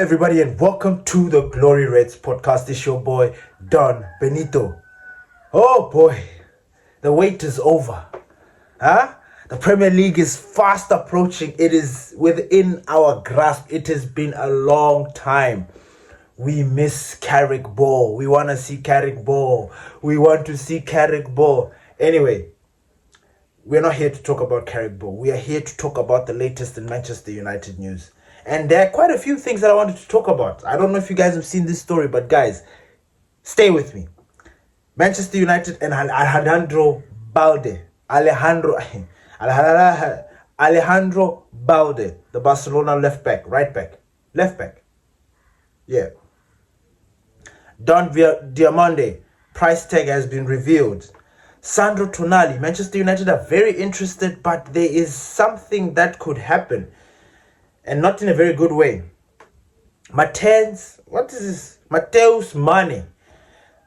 everybody, and welcome to the Glory Reds podcast. It's your boy, Don Benito. Oh boy, the wait is over. The Premier League is fast approaching. It is within our grasp. It has been a long time. We miss Carrick Ball. We want to see Carrick Ball. Anyway, we're not here to talk about Carrick Ball. We are here to talk about the latest in Manchester United news. And there are quite a few things that I wanted to talk about. I don't know if you guys have seen this story, but guys, stay with me. Manchester United and Alejandro Balde, the Barcelona left back. Yeah. Diomande, price tag has been revealed. Sandro Tonali, Manchester United are very interested, but there is something that could happen. And not in a very good way. Mateus Mane,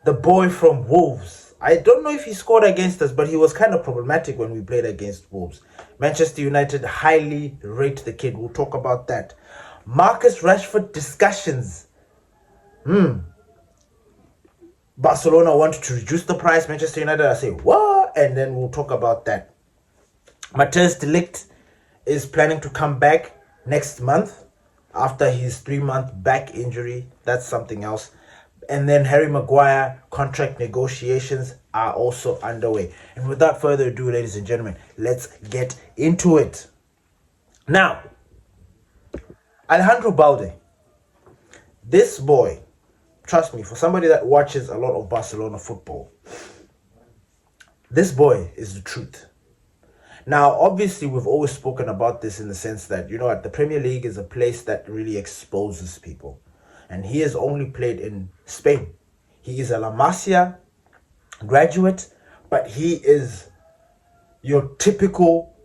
the boy from Wolves. I don't know if he scored against us, but he was kind of problematic when we played against Wolves. Manchester United highly rate the kid. We'll talk about that. Marcus Rashford discussions. Barcelona wanted to reduce the price. Manchester United are saying, what? And then we'll talk about that. Mateus Ligt is planning to come back next month after his 3-month back injury. That's something else. And then Harry Maguire contract negotiations are also underway. And without further ado, ladies and gentlemen, let's get into it. Now, Alejandro Balde. This boy, trust me, for somebody that watches a lot of Barcelona football, this boy is the truth. Now, obviously, we've always spoken about this in the sense that, the Premier League is a place that really exposes people. And he has only played in Spain. He is a La Masia graduate, but he is your typical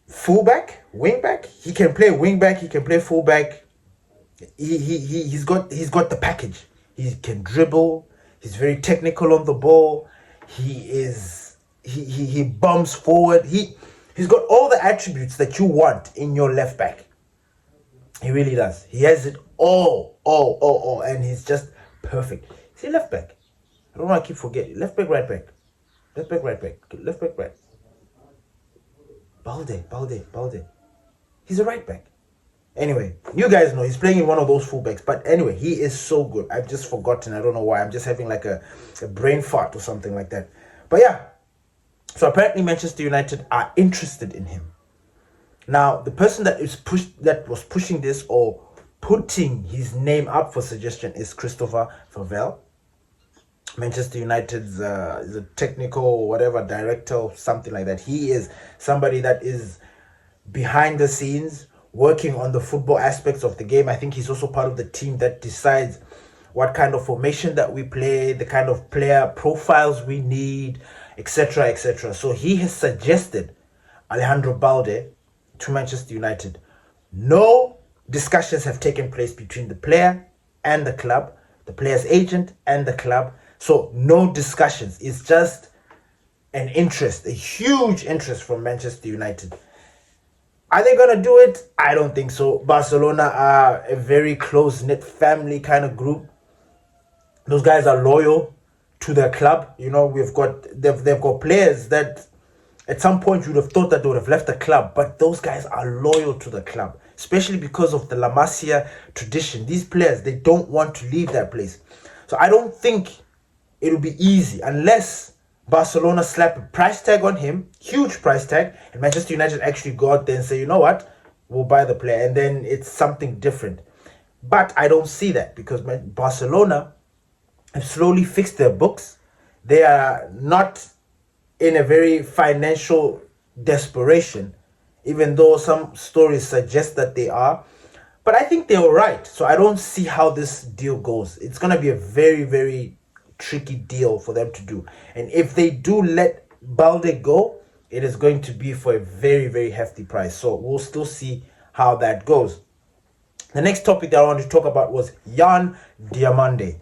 fullback, wingback. He can play wingback, he can play fullback. He's got the package. He can dribble. He's very technical on the ball. He bumps forward. He's got all the attributes that you want in your left back. He really does. He has it all, and he's just perfect. See, left back. I don't want to keep forgetting. Left back, right back. Left back, right back. Left back, right. Balde. He's a right back. Anyway, you guys know he's playing in one of those fullbacks. But anyway, he is so good. I've just forgotten. I don't know why. I'm just having like a brain fart or something like that. But yeah. So apparently Manchester United are interested in him. Now, the person that was pushing this or putting his name up for suggestion is Christopher Favel. Manchester United's is a technical whatever director or something like that. He is somebody that is behind the scenes working on the football aspects of the game. I think he's also part of the team that decides what kind of formation that we play, the kind of player profiles we need, etc., etc. So he has suggested Alejandro Balde to Manchester United. No discussions have taken place between the player and the club, the player's agent and the club. So no discussions. It's just an interest, a huge interest from Manchester United. Are they going to do it? I don't think so. Barcelona are a very close-knit family kind of group. Those guys are loyal to their club. They've got players that at some point you'd have thought that they would have left the club, but those guys are loyal to the club, especially because of the La Masia tradition. These players, they don't want to leave that place. So I don't think it'll be easy unless Barcelona slap a price tag on him, huge price tag, and Manchester United actually go out there and say, you know what, we'll buy the player, and then it's something different. But I don't see that because Barcelona have slowly fixed their books. They are not in a very financial desperation, even though some stories suggest that they are. But I think they're all right. So I don't see how this deal goes. It's going to be a very, very tricky deal for them to do. And if they do let Balde go, it is going to be for a very, very hefty price. So we'll still see how that goes. The next topic that I wanted to talk about was Jan Diomande,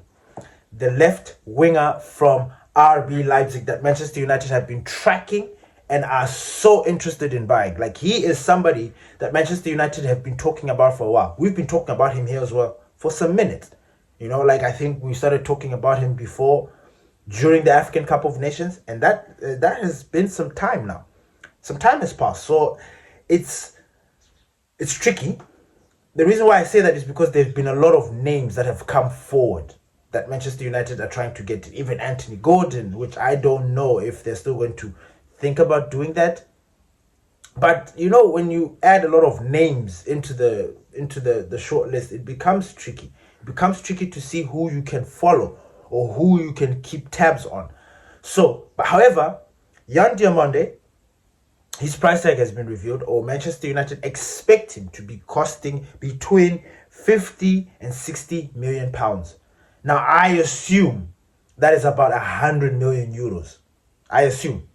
the left winger from RB Leipzig that Manchester United have been tracking and are so interested in buying. Like, he is somebody that Manchester United have been talking about for a while. We've been talking about him here as well for some minutes. You know, like, I think we started talking about him before during the African Cup of Nations, and that has been some time now. Some time has passed, so it's tricky. The reason why I say that is because there's been a lot of names that have come forward that Manchester United are trying to get. Even Anthony Gordon, which I don't know if they're still going to think about doing that. But you know, when you add a lot of names into the short list, it becomes tricky. It becomes tricky to see who you can follow or who you can keep tabs on. So, but however, Yan Diomande, his price tag has been revealed, or Manchester United expect him to be costing between 50 and 60 million pounds. Now, I assume that is about 100 million euros. I assume,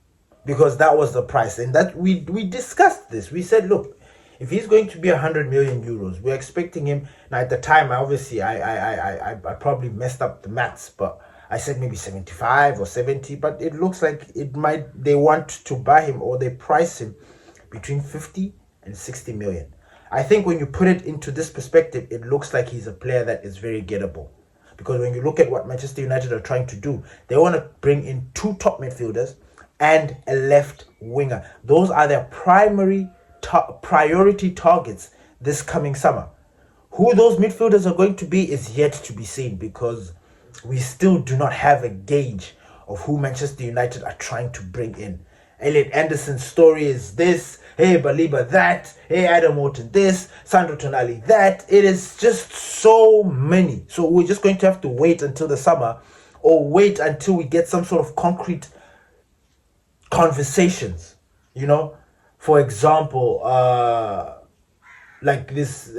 because that was the price, and that we discussed this. We said, look, if he's going to be 100 million euros, we're expecting him. Now, at the time, obviously, I probably messed up the maths, but I said maybe 75 or 70, but it looks like they want to buy him, or they price him between 50 and 60 million. I think when you put it into this perspective, it looks like he's a player that is very gettable. Because when you look at what Manchester United are trying to do, they want to bring in 2 top midfielders and a left winger. Those are their primary priority targets this coming summer. Who those midfielders are going to be is yet to be seen, because we still do not have a gauge of who Manchester United are trying to bring in. Elliot Anderson's story is this, hey Baliba that, hey Adam Wharton this, Sandro Tonali that. It is just so many. So we're just going to have to wait until the summer, or wait until we get some sort of concrete conversations. You know, for example, like this,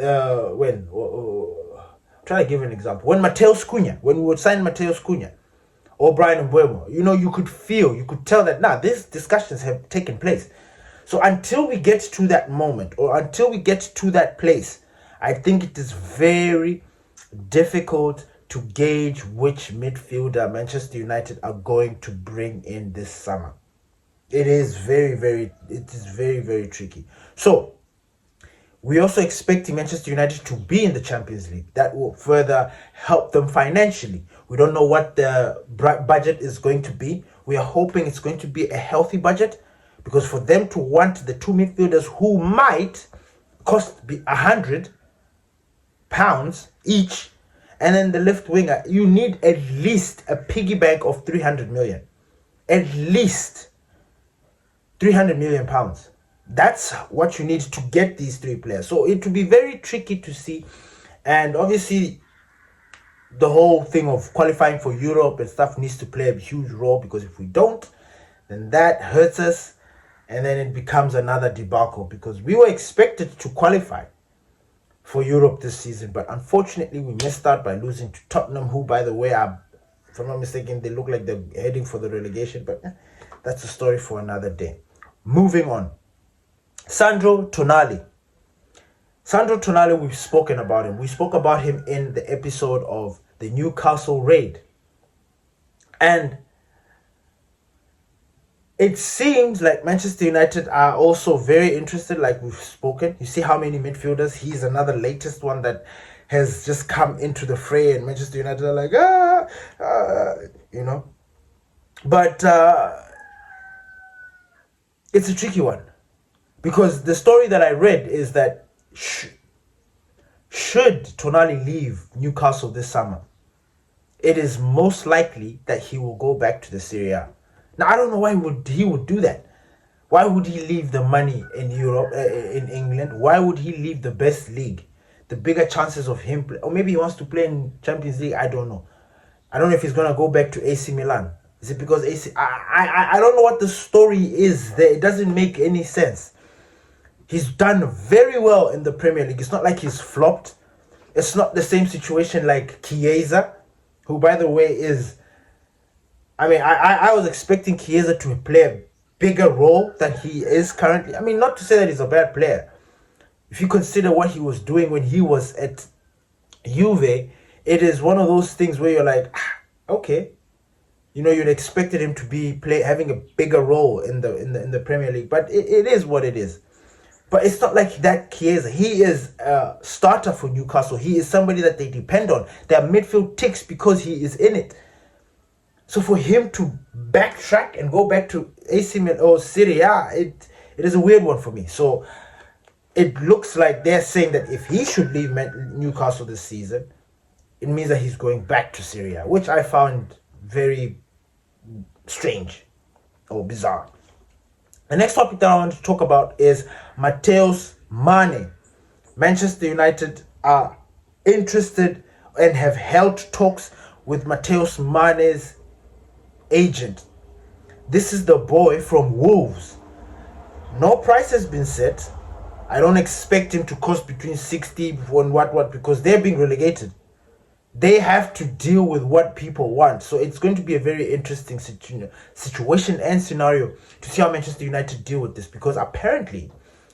try to give an example. When we would sign Mateus Cunha or Brian Mbeumo, you know, you could tell that these discussions have taken place. So until we get to that moment, or until we get to that place, I think it is very difficult to gauge which midfielder Manchester United are going to bring in this summer. It is very, very tricky. So we're also expecting Manchester United to be in the Champions League. That will further help them financially. We don't know what the budget is going to be. We are hoping it's going to be a healthy budget, because for them to want the 2 midfielders who might cost £100 each, and then the left winger, you need at least a piggy bank of 300 million. At least 300 million pounds. That's what you need to get these 3 players. So it will be very tricky to see. And obviously, the whole thing of qualifying for Europe and stuff needs to play a huge role, because if we don't, then that hurts us, and then it becomes another debacle, because we were expected to qualify for Europe this season, but unfortunately we missed out by losing to Tottenham, who, by the way, are, if I'm not mistaken, they look like they're heading for the relegation, but that's a story for another day. Moving on. Sandro Tonali, we've spoken about him. We spoke about him in the episode of the Newcastle raid. And it seems like Manchester United are also very interested, like we've spoken. You see how many midfielders. He's another latest one that has just come into the fray, and Manchester United are like, you know. But it's a tricky one. Because the story that I read is that should Tonali leave Newcastle this summer, it is most likely that he will go back to the Serie A. Now, I don't know why he would do that. Why would he leave the money in Europe, in England? Why would he leave the best league? The bigger chances of him, or maybe he wants to play in Champions League. I don't know. I don't know if he's going to go back to AC Milan. Is it because I don't know what the story is there. It doesn't make any sense. He's done very well in the Premier League. It's not like he's flopped. It's not the same situation like Chiesa, who, by the way, is... I mean, I was expecting Chiesa to play a bigger role than he is currently. I mean, not to say that he's a bad player. If you consider what he was doing when he was at Juve, it is one of those things where you're like, okay, you'd expected him to be having a bigger role in the Premier League, but it is what it is. But it's not like that Chiesa. He is a starter for Newcastle. He is somebody that they depend on. Their midfield ticks because he is in it. So for him to backtrack and go back to AC Milan or Serie A, it is a weird one for me. So it looks like they're saying that if he should leave Newcastle this season, it means that he's going back to Serie A, which I found very strange or bizarre. The next topic that I want to talk about is Mateus Mane. Manchester United are interested and have held talks with Mateus Mane's agent. This is the boy from Wolves. No price has been set. I don't expect him to cost between 60 and what because they're being relegated. They have to deal with what people want. So it's going to be a very interesting situation and scenario to see how Manchester United deal with this, because apparently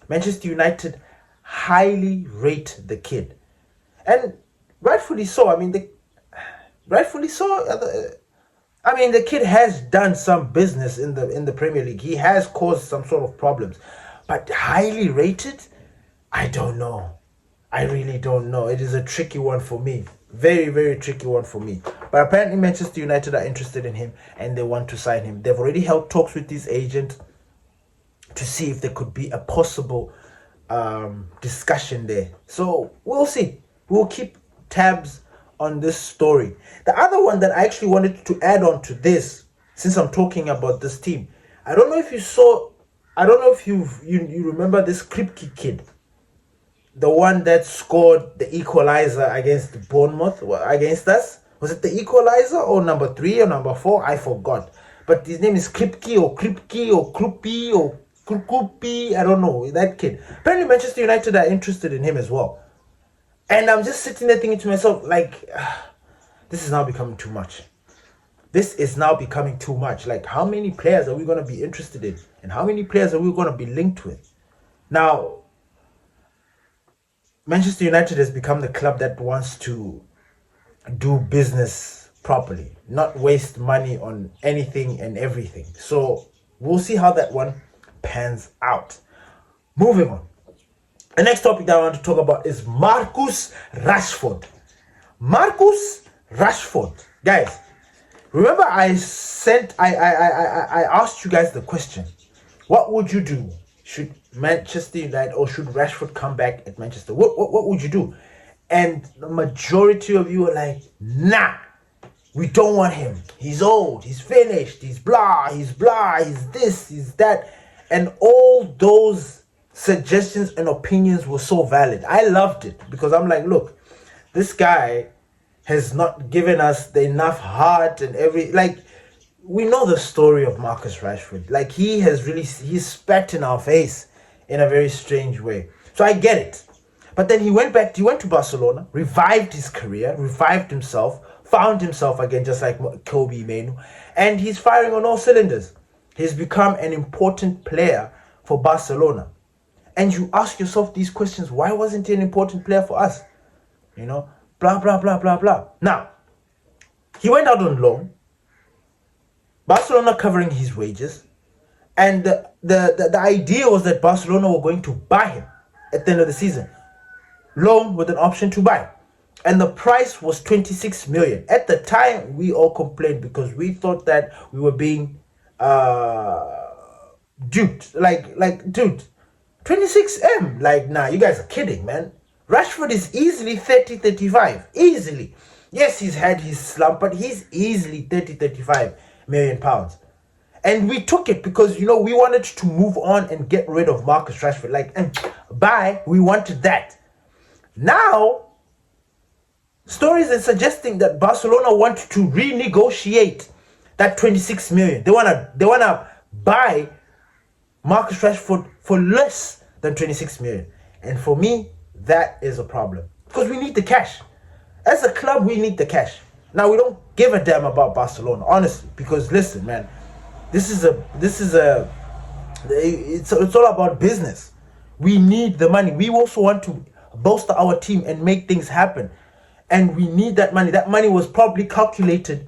Manchester United highly rate the kid. And rightfully so. The kid has done some business in the Premier League. He has caused some sort of problems. But highly rated? I don't know. I really don't know. It is a tricky one for me. Very, very tricky one for me. But apparently Manchester United are interested in him and they want to sign him. They've already held talks with his agent to see if there could be a possible discussion there. So we'll see. We'll keep tabs on this story. The other one that I actually wanted to add on to this, since I'm talking about this team, I don't know if you remember this Kripke kid. The one that scored the equalizer against Bournemouth, against us. Was it the equalizer or number 3 or number 4? I forgot. But his name is Kripke or Krupi or Krupi. I don't know. That kid. Apparently Manchester United are interested in him as well. And I'm just sitting there thinking to myself, this is now becoming too much. This is now becoming too much. How many players are we going to be interested in? And how many players are we going to be linked with? Now, Manchester United has become the club that wants to do business properly, not waste money on anything and everything. So we'll see how that one pans out. Moving on. The next topic that I want to talk about is Marcus Rashford. Marcus Rashford. Guys, remember I asked you guys the question. What would you do? Should Manchester United or should Rashford come back at Manchester? What would you do? And the majority of you are like, nah, we don't want him. He's old, he's finished, he's blah, he's this, he's that. And all those suggestions and opinions were so valid. I loved it because I'm like, look, this guy has not given us the enough heart and we know the story of Marcus Rashford. He's spat in our face in a very strange way. So I get it. But then he went to Barcelona, revived his career, revived himself, found himself again, just like Kobe Manu, and he's firing on all cylinders. He's become an important player for Barcelona. And you ask yourself these questions, why wasn't he an important player for us? Blah, blah, blah, blah, blah. Now, he went out on loan. Barcelona covering his wages, and the idea was that Barcelona were going to buy him at the end of the season, loan with an option to buy, and the price was 26 million. At the time, we all complained because we thought that we were being duped. Dude, 26M. Nah, you guys are kidding, man. Rashford is easily 30, 35, easily. Yes, he's had his slump, but he's easily 30, 35 million pounds. And we took it because, we wanted to move on and get rid of Marcus Rashford. Bye, we wanted that. Now, stories are suggesting that Barcelona want to renegotiate that 26 million. They wanna buy Marcus Rashford for less than 26 million. And for me, that is a problem. Because we need the cash. As a club, we need the cash. Now, we don't give a damn about Barcelona, honestly, because listen, man, it's all about business. We need the money. We also want to bolster our team and make things happen. And we need that money. That money was probably calculated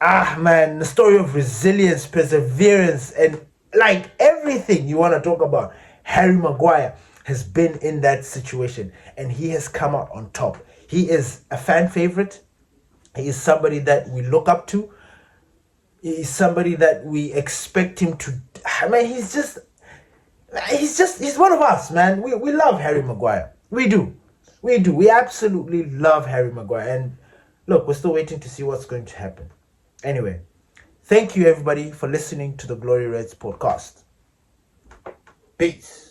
Man, the story of resilience, perseverance, and like everything you want to talk about. Harry Maguire has been in that situation and he has come out on top. He is a fan favorite. He is somebody that we look up to. He is somebody that we expect him to. I mean, he's one of us, man. We love Harry Maguire. We do. We do. We absolutely love Harry Maguire. And look, we're still waiting to see what's going to happen. Anyway, thank you everybody for listening to the Glory Reds podcast. Peace.